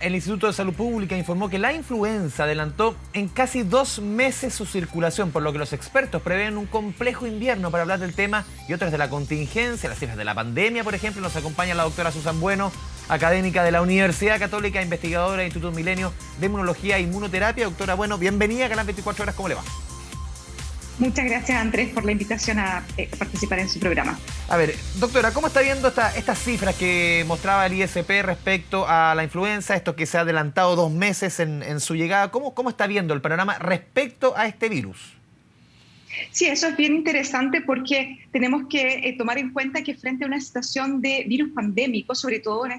El Instituto de Salud Pública informó que la influenza adelantó en casi 2 meses su circulación, por lo que los expertos prevén un complejo invierno. Para hablar del tema y otras de la contingencia, las cifras de la pandemia, por ejemplo, nos acompaña la doctora Susan Bueno, académica de la Universidad Católica, investigadora del Instituto Milenio de Inmunología e Inmunoterapia. Doctora Bueno, bienvenida a Canal 24 Horas, ¿cómo le va? Muchas gracias, Andrés, por la invitación a participar en su programa. A ver, doctora, ¿cómo está viendo estas cifras que mostraba el ISP respecto a la influenza, esto que se ha adelantado 2 meses en su llegada? ¿Cómo está viendo el panorama respecto a este virus? Sí, eso es bien interesante porque tenemos que tomar en cuenta que frente a una situación de virus pandémico, sobre todo en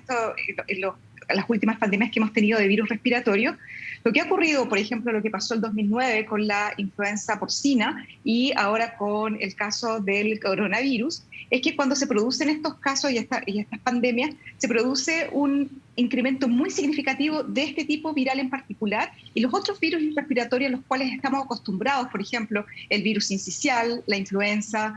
las últimas pandemias que hemos tenido de virus respiratorio, lo que ha ocurrido, por ejemplo, lo que pasó el 2009 con la influenza porcina y ahora con el caso del coronavirus, es que cuando se producen estos casos y estas pandemias, se produce un incremento muy significativo de este tipo viral en particular, y los otros virus respiratorios a los cuales estamos acostumbrados, por ejemplo, el virus sincicial, la influenza,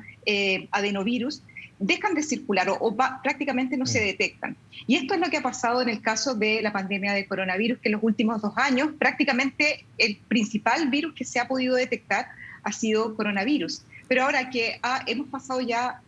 adenovirus, dejan de circular o prácticamente no se detectan. Y esto es lo que ha pasado en el caso de la pandemia de coronavirus, que en los últimos 2 años prácticamente el principal virus que se ha podido detectar ha sido coronavirus. Pero ahora que hemos pasado ya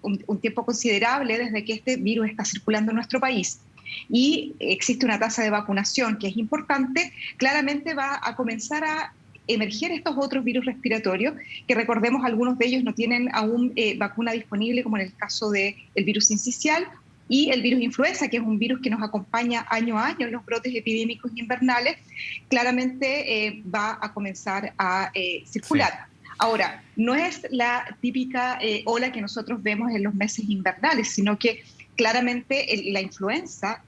un tiempo considerable desde que este virus está circulando en nuestro país y existe una tasa de vacunación que es importante, claramente va a comenzar a emerger estos otros virus respiratorios, que recordemos algunos de ellos no tienen aún vacuna disponible, como en el caso del virus sincicial y el virus influenza, que es un virus que nos acompaña año a año en los brotes epidémicos invernales, claramente va a comenzar a circular. Sí. Ahora, no es la típica ola que nosotros vemos en los meses invernales, sino que claramente la influencia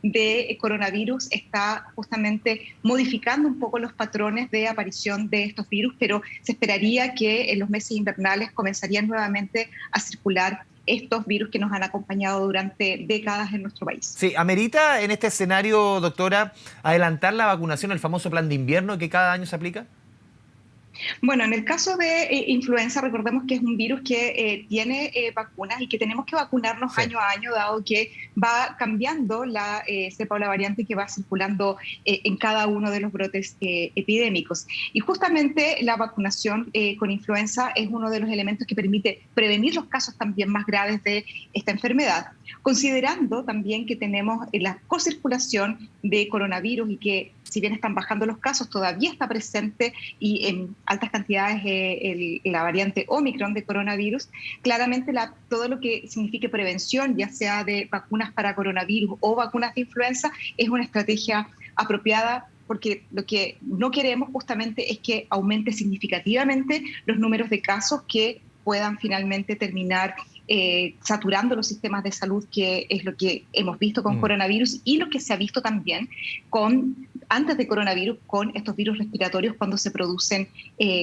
de coronavirus está justamente modificando un poco los patrones de aparición de estos virus, pero se esperaría que en los meses invernales comenzarían nuevamente a circular estos virus que nos han acompañado durante décadas en nuestro país. Sí, ¿amerita en este escenario, doctora, adelantar la vacunación, el famoso plan de invierno que cada año se aplica? Bueno, en el caso de influenza, recordemos que es un virus que tiene vacunas y que tenemos que vacunarnos año a año, dado que va cambiando la cepa o la variante que va circulando en cada uno de los brotes epidémicos. Y justamente la vacunación con influenza es uno de los elementos que permite prevenir los casos también más graves de esta enfermedad, considerando también que tenemos la cocirculación de coronavirus y que, si bien están bajando los casos, todavía está presente y en altas cantidades la variante Omicron de coronavirus. Claramente todo lo que signifique prevención, ya sea de vacunas para coronavirus o vacunas de influenza, es una estrategia apropiada, porque lo que no queremos justamente es que aumente significativamente los números de casos que puedan finalmente terminar saturando los sistemas de salud, que es lo que hemos visto con coronavirus y lo que se ha visto también antes de coronavirus con estos virus respiratorios cuando se producen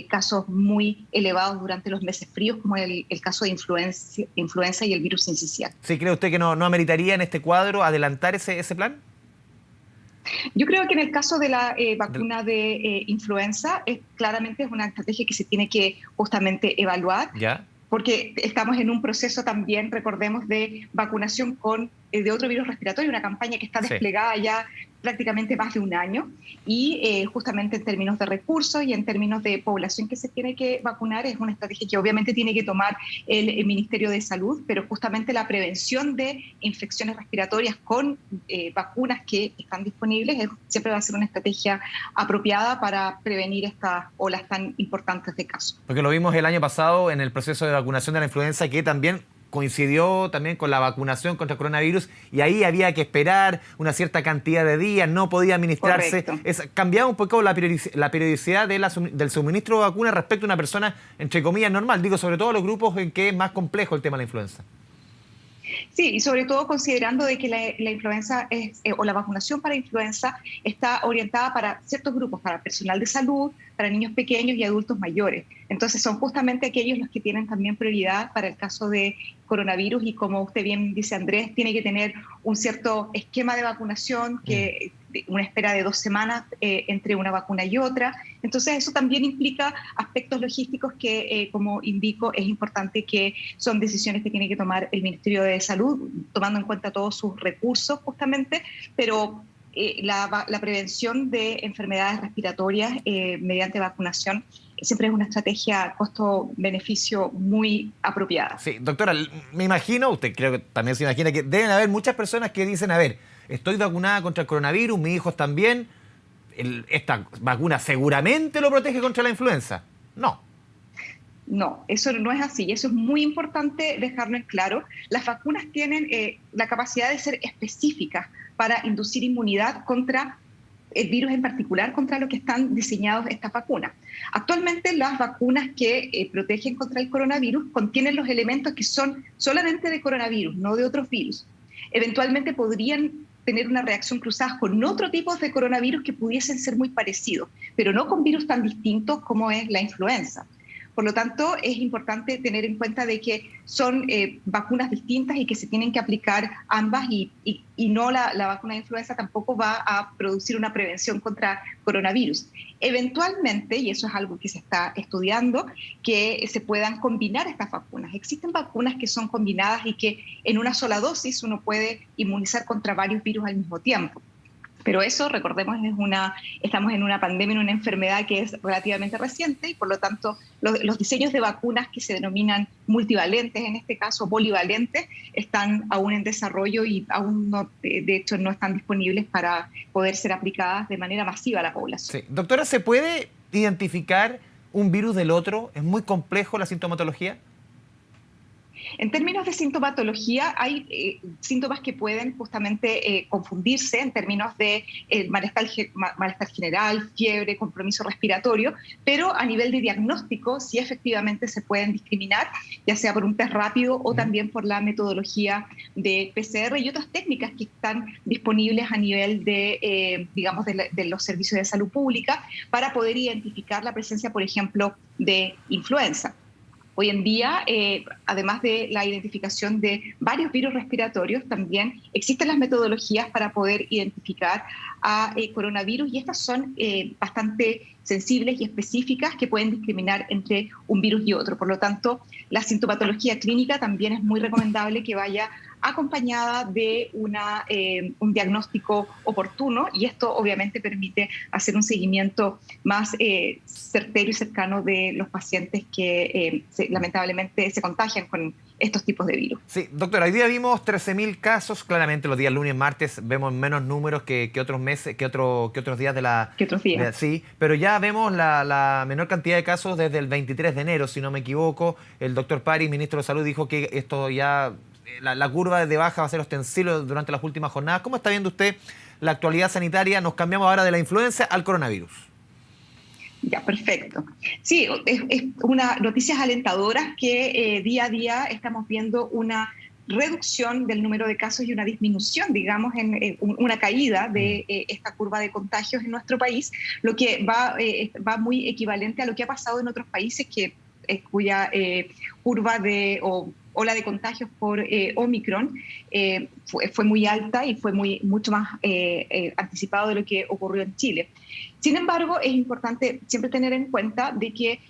casos muy elevados durante los meses fríos, como el caso de influenza y el virus sincicial. ¿Sí cree usted que no ameritaría en este cuadro adelantar ese plan? Yo creo que en el caso de la vacuna de influenza, claramente es una estrategia que se tiene que justamente evaluar. ¿Ya? Porque estamos en un proceso también, recordemos, de vacunación de otro virus respiratorio, una campaña que está desplegada ya prácticamente más de 1 año, y justamente en términos de recursos y en términos de población que se tiene que vacunar, es una estrategia que obviamente tiene que tomar el Ministerio de Salud, pero justamente la prevención de infecciones respiratorias con vacunas que están disponibles siempre va a ser una estrategia apropiada para prevenir estas olas tan importantes de casos. Porque lo vimos el año pasado en el proceso de vacunación de la influenza, que también coincidió también con la vacunación contra el coronavirus, y ahí había que esperar una cierta cantidad de días, no podía administrarse. Cambiaba un poco la periodicidad del suministro de vacunas respecto a una persona, entre comillas, normal. Digo, sobre todo los grupos en que es más complejo el tema de la influenza. Sí, y sobre todo considerando de que la influenza o la vacunación para influenza está orientada para ciertos grupos, para personal de salud, para niños pequeños y adultos mayores. Entonces son justamente aquellos los que tienen también prioridad para el caso de coronavirus y, como usted bien dice, Andrés, tiene que tener un cierto esquema de vacunación, una espera de 2 semanas entre una vacuna y otra. Entonces eso también implica aspectos logísticos que, como indico, es importante, que son decisiones que tiene que tomar el Ministerio de Salud, tomando en cuenta todos sus recursos justamente, pero la prevención de enfermedades respiratorias mediante vacunación siempre es una estrategia costo-beneficio muy apropiada. Sí, doctora, me imagino, usted creo que también se imagina, que deben haber muchas personas que dicen, a ver, estoy vacunada contra el coronavirus, mis hijos también, esta vacuna seguramente lo protege contra la influenza. No. No, eso no es así, y eso es muy importante dejarlo en claro. Las vacunas tienen la capacidad de ser específicas para inducir inmunidad contra el virus en particular, contra lo que están diseñados estas vacunas. Actualmente las vacunas que protegen contra el coronavirus contienen los elementos que son solamente de coronavirus, no de otros virus. Eventualmente podrían tener una reacción cruzada con otro tipo de coronavirus que pudiesen ser muy parecidos, pero no con virus tan distintos como es la influenza. Por lo tanto, es importante tener en cuenta de que son vacunas distintas y que se tienen que aplicar ambas, y no la vacuna de influenza tampoco va a producir una prevención contra coronavirus. Eventualmente, y eso es algo que se está estudiando, que se puedan combinar estas vacunas. Existen vacunas que son combinadas y que en una sola dosis uno puede inmunizar contra varios virus al mismo tiempo. Pero eso, recordemos, estamos en una pandemia, en una enfermedad que es relativamente reciente, y por lo tanto los diseños de vacunas que se denominan multivalentes, en este caso polivalentes, están aún en desarrollo y aún no, de hecho no están disponibles para poder ser aplicadas de manera masiva a la población. Sí. Doctora, ¿se puede identificar un virus del otro? ¿Es muy complejo la sintomatología? En términos de sintomatología, hay síntomas que pueden justamente confundirse en términos de malestar general, fiebre, compromiso respiratorio, pero a nivel de diagnóstico sí efectivamente se pueden discriminar, ya sea por un test rápido o también por la metodología de PCR y otras técnicas que están disponibles a nivel de, digamos, de los servicios de salud pública, para poder identificar la presencia, por ejemplo, de influenza. Hoy en día, además de la identificación de varios virus respiratorios, también existen las metodologías para poder identificar a coronavirus, y estas son bastante sensibles y específicas, que pueden discriminar entre un virus y otro. Por lo tanto, la sintomatología clínica también es muy recomendable que vaya acompañada de un diagnóstico oportuno, y esto obviamente permite hacer un seguimiento más certero y cercano de los pacientes que lamentablemente se contagian con estos tipos de virus. Sí, doctora, hoy día vimos 13.000 casos, claramente los días lunes y martes vemos menos números que otros meses, que otros días de la... ¿Qué otros días? Sí, pero ya vemos la menor cantidad de casos desde el 23 de enero, si no me equivoco. El doctor París, ministro de Salud, dijo que esto ya... La curva de baja va a ser ostensible durante las últimas jornadas. ¿Cómo está viendo usted la actualidad sanitaria? Nos cambiamos ahora de la influenza al coronavirus. Ya, perfecto. Sí, es una noticias alentadoras que día a día estamos viendo una reducción del número de casos y una disminución, digamos, en una caída de esta curva de contagios en nuestro país, lo que va muy equivalente a lo que ha pasado en otros países cuya curva o ola de contagios por Omicron fue muy alta y fue mucho más anticipado de lo que ocurrió en Chile. Sin embargo, es importante siempre tener en cuenta de que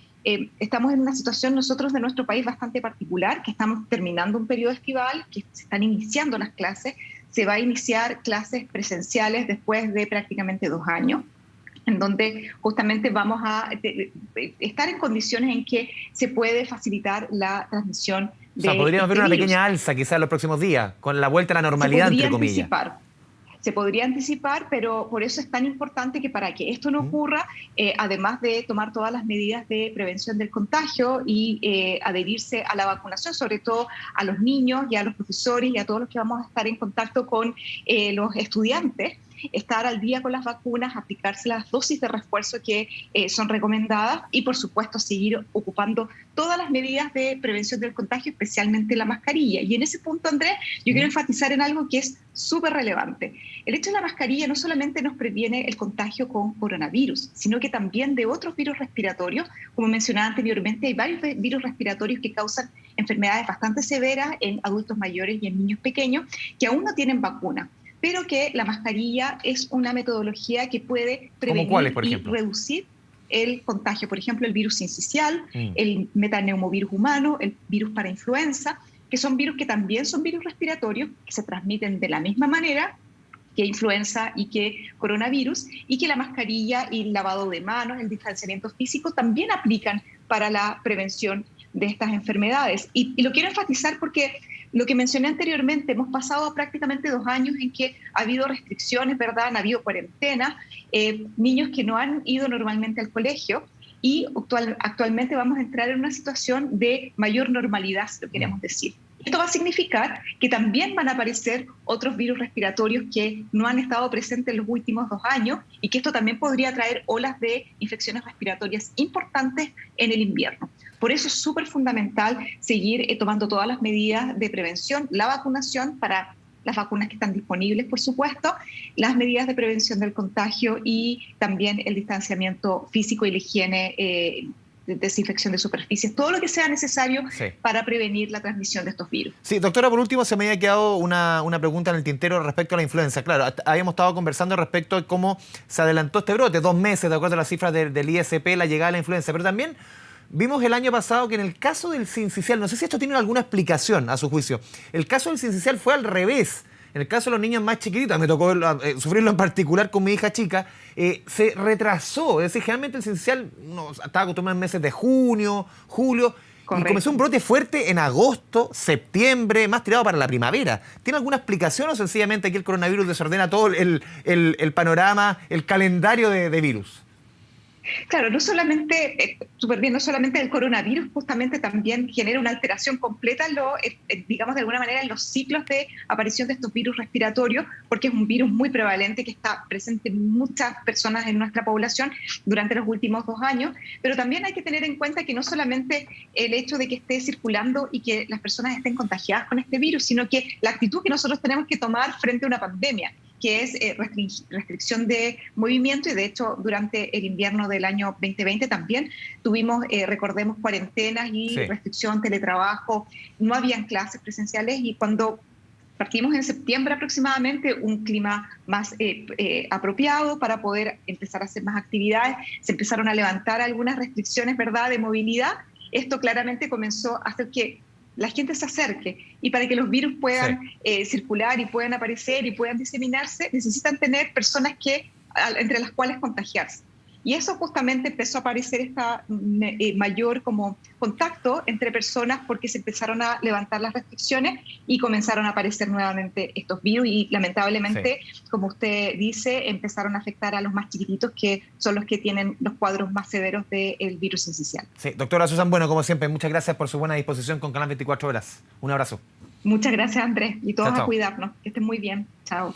estamos en una situación nosotros de nuestro país bastante particular, que estamos terminando un periodo estival, que se están iniciando las clases, se va a iniciar clases presenciales después de prácticamente 2 años, en donde justamente vamos a estar en condiciones en que se puede facilitar la transmisión de... O sea, podríamos ver una virus. pequeña alza quizás en los próximos días, con la vuelta a la normalidad, entre comillas. Se podría anticipar, pero por eso es tan importante que, para que esto no ocurra, además de tomar todas las medidas de prevención del contagio y adherirse a la vacunación, sobre todo a los niños y a los profesores y a todos los que vamos a estar en contacto con los estudiantes, estar al día con las vacunas, aplicarse las dosis de refuerzo que son recomendadas y, por supuesto, seguir ocupando todas las medidas de prevención del contagio, especialmente la mascarilla. Y en ese punto, Andrés, yo quiero enfatizar en algo que es súper relevante. El hecho de la mascarilla no solamente nos previene el contagio con coronavirus, sino que también de otros virus respiratorios. Como mencionaba anteriormente, hay varios virus respiratorios que causan enfermedades bastante severas en adultos mayores y en niños pequeños que aún no tienen vacuna, pero que la mascarilla es una metodología que puede prevenir y reducir el contagio. Por ejemplo, el virus sincicial, el metaneumovirus humano, el virus para influenza, que son virus que también son virus respiratorios, que se transmiten de la misma manera que influenza y que coronavirus, y que la mascarilla y el lavado de manos, el distanciamiento físico también aplican para la prevención de estas enfermedades. Y lo quiero enfatizar porque lo que mencioné anteriormente, hemos pasado prácticamente 2 años en que ha habido restricciones, ¿verdad? Ha habido cuarentena, niños que no han ido normalmente al colegio, y actualmente vamos a entrar en una situación de mayor normalidad, si lo queremos decir. Esto va a significar que también van a aparecer otros virus respiratorios que no han estado presentes en los últimos 2 años, y que esto también podría traer olas de infecciones respiratorias importantes en el invierno. Por eso es súper fundamental seguir tomando todas las medidas de prevención, la vacunación para las vacunas que están disponibles, por supuesto, las medidas de prevención del contagio y también el distanciamiento físico y la higiene, desinfección de superficies, todo lo que sea necesario para prevenir la transmisión de estos virus. Sí, doctora, por último se me había quedado una pregunta en el tintero respecto a la influenza. Claro, habíamos estado conversando respecto a cómo se adelantó este brote, 2 meses, de acuerdo a las cifras del ISP, la llegada de la influenza, pero también vimos el año pasado que en el caso del sincicial, no sé si esto tiene alguna explicación a su juicio, el caso del sincicial fue al revés. En el caso de los niños más chiquititos, me tocó sufrirlo en particular con mi hija chica, se retrasó. Es decir, generalmente el sincicial estaba acostumbrado en meses de junio, julio, Correcto. Y comenzó un brote fuerte en agosto, septiembre, más tirado para la primavera. ¿Tiene alguna explicación o sencillamente aquí el coronavirus desordena todo el panorama, el calendario de virus? Claro, no solamente, súper bien, no solamente el coronavirus justamente también genera una alteración completa, digamos de alguna manera, en los ciclos de aparición de estos virus respiratorios, porque es un virus muy prevalente que está presente en muchas personas en nuestra población durante los últimos 2 años, pero también hay que tener en cuenta que no solamente el hecho de que esté circulando y que las personas estén contagiadas con este virus, sino que la actitud que nosotros tenemos que tomar frente a una pandemia, que es restricción de movimiento, y de hecho durante el invierno del año 2020 también tuvimos, recordemos, cuarentenas y restricción, teletrabajo, no habían clases presenciales, y cuando partimos en septiembre aproximadamente, un clima más apropiado para poder empezar a hacer más actividades, se empezaron a levantar algunas restricciones, ¿verdad?, de movilidad. Esto claramente comenzó a hacer que la gente se acerque, y para que los virus puedan circular y puedan aparecer y puedan diseminarse, necesitan tener personas entre las cuales contagiarse. Y eso justamente empezó a aparecer esta mayor como contacto entre personas, porque se empezaron a levantar las restricciones y comenzaron a aparecer nuevamente estos virus, y lamentablemente, como usted dice, empezaron a afectar a los más chiquititos, que son los que tienen los cuadros más severos del virus sincicial. Sí, doctora Susan, bueno, como siempre, muchas gracias por su buena disposición con Canal 24 Horas. Un abrazo. Muchas gracias, Andrés, y todos a cuidarnos. Que estén muy bien. Chao.